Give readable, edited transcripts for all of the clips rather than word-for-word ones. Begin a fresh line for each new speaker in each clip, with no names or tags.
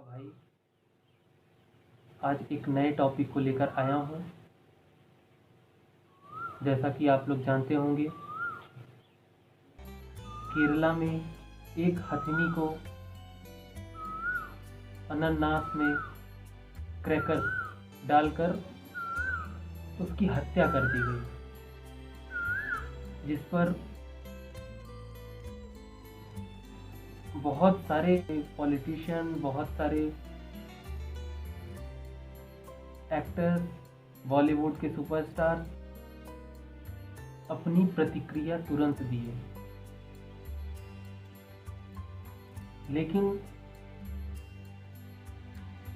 भाई, आज एक नए टॉपिक को लेकर आया हूँ। जैसा कि आप लोग जानते होंगे, केरला में एक हथिनी को अनानास में क्रैकर डालकर उसकी हत्या कर दी गई, जिस पर बहुत सारे पॉलिटिशियन, बहुत सारे एक्टर्स, बॉलीवुड के सुपरस्टार अपनी प्रतिक्रिया तुरंत दिए। लेकिन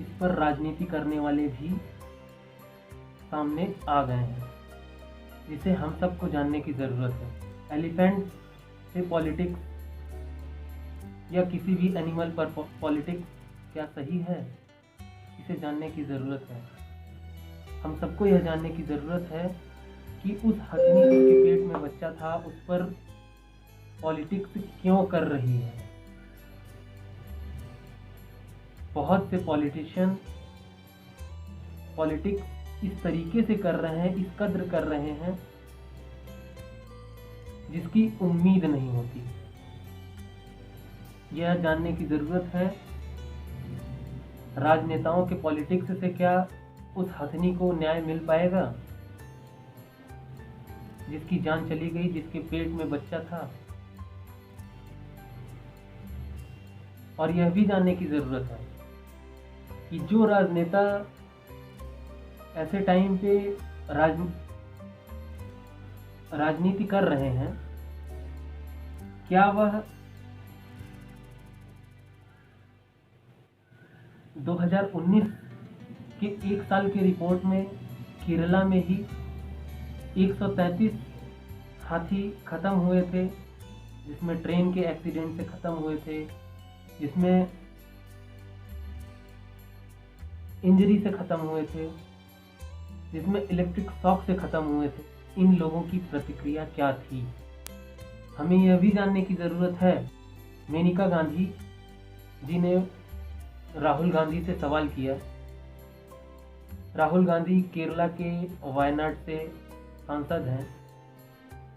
इस पर राजनीति करने वाले भी सामने आ गए हैं, जिसे हम सबको जानने की ज़रूरत है। एलिफेंट से पॉलिटिक्स या किसी भी एनिमल पर पॉलिटिक्स क्या सही है, इसे जानने की ज़रूरत है। हम सबको यह जानने की ज़रूरत है कि उस हथिनी जिसके पेट में बच्चा था, उस पर पॉलिटिक्स क्यों कर रही है। बहुत से पॉलिटिशियन पॉलिटिक्स इस तरीके से कर रहे हैं, इस कद्र कर रहे हैं, जिसकी उम्मीद नहीं होती। यह जानने की ज़रूरत है, राजनेताओं के पॉलिटिक्स से क्या उस हथिनी को न्याय मिल पाएगा जिसकी जान चली गई, जिसके पेट में बच्चा था। और यह भी जानने की ज़रूरत है कि जो राजनेता ऐसे टाइम पे राजनीति कर रहे हैं, क्या वह 2019 के एक साल के रिपोर्ट में केरला में ही 133 हाथी खत्म हुए थे, जिसमें ट्रेन के एक्सीडेंट से खत्म हुए थे, जिसमें इंजरी से खत्म हुए थे, जिसमें इलेक्ट्रिक शॉक से खत्म हुए थे, इन लोगों की प्रतिक्रिया क्या थी। हमें यह भी जानने की ज़रूरत है, मेनका गांधी जी ने राहुल गांधी से सवाल किया। राहुल गांधी केरला के वायनाड से सांसद हैं,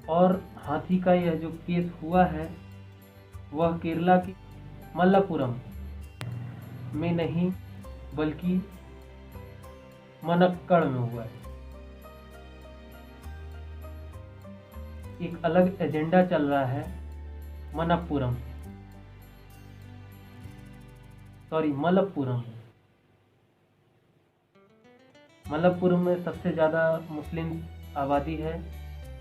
और हाथी का यह जो केस हुआ है वह केरला की मल्लापुरम में नहीं बल्कि मनक्कड़ में हुआ है। एक अलग एजेंडा चल रहा है मलप्पुरम में सबसे ज़्यादा मुस्लिम आबादी है,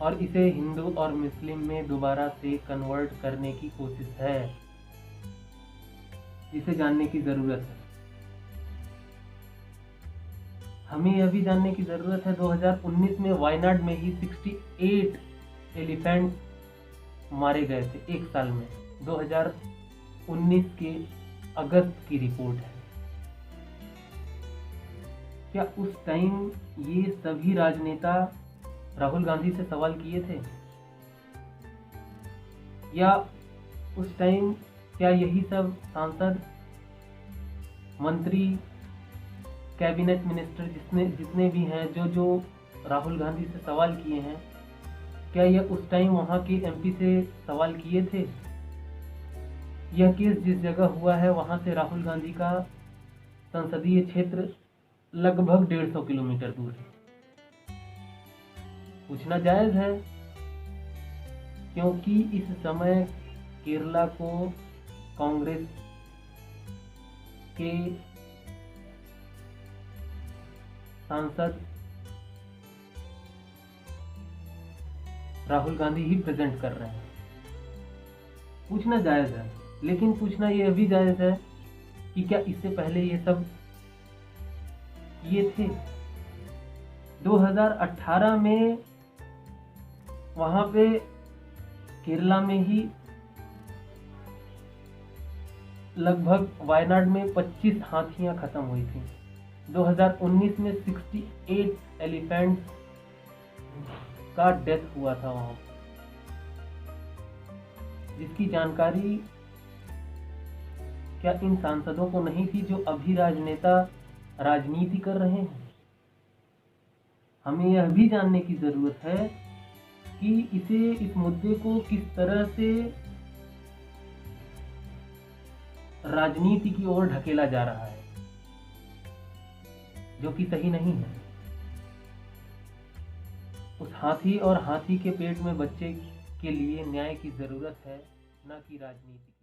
और इसे हिंदू और मुस्लिम में दोबारा से कन्वर्ट करने की कोशिश है, जिसे जानने की ज़रूरत है। हमें यह भी जानने की ज़रूरत है, 2019 में वायनाड में ही 68 एलिफेंट मारे गए थे एक साल में। 2019 के अगस्त की रिपोर्ट है। क्या उस टाइम ये सभी राजनेता राहुल गांधी से सवाल किए थे, या उस टाइम क्या यही सब सांसद, मंत्री, कैबिनेट मिनिस्टर जितने भी हैं, जो राहुल गांधी से सवाल किए हैं, क्या यह उस टाइम वहाँ के एमपी से सवाल किए थे? यह केस जिस जगह हुआ है वहाँ से राहुल गांधी का संसदीय क्षेत्र लगभग 150 किलोमीटर दूर है। पूछना जायज़ है, क्योंकि इस समय केरला को कांग्रेस के सांसद राहुल गांधी ही प्रेजेंट कर रहे हैं। पूछना जायज़ है, लेकिन पूछना यह भी जायज़ है कि क्या इससे पहले ये सब किए थे? 2018 में वहाँ पे केरला में ही लगभग वायनाड में 25 हाथियाँ खत्म हुई थी। 2019 में 68 एलिफेंट का डेथ हुआ था वहाँ, जिसकी जानकारी क्या इन सांसदों को नहीं थी जो अभी राजनेता राजनीति कर रहे हैं? हमें यह भी जानने की ज़रूरत है कि इस मुद्दे को किस तरह से राजनीति की ओर ढकेला जा रहा है, जो कि सही नहीं है। उस हाथी और हाथी के पेट में बच्चे के लिए न्याय की ज़रूरत है, न कि राजनीति।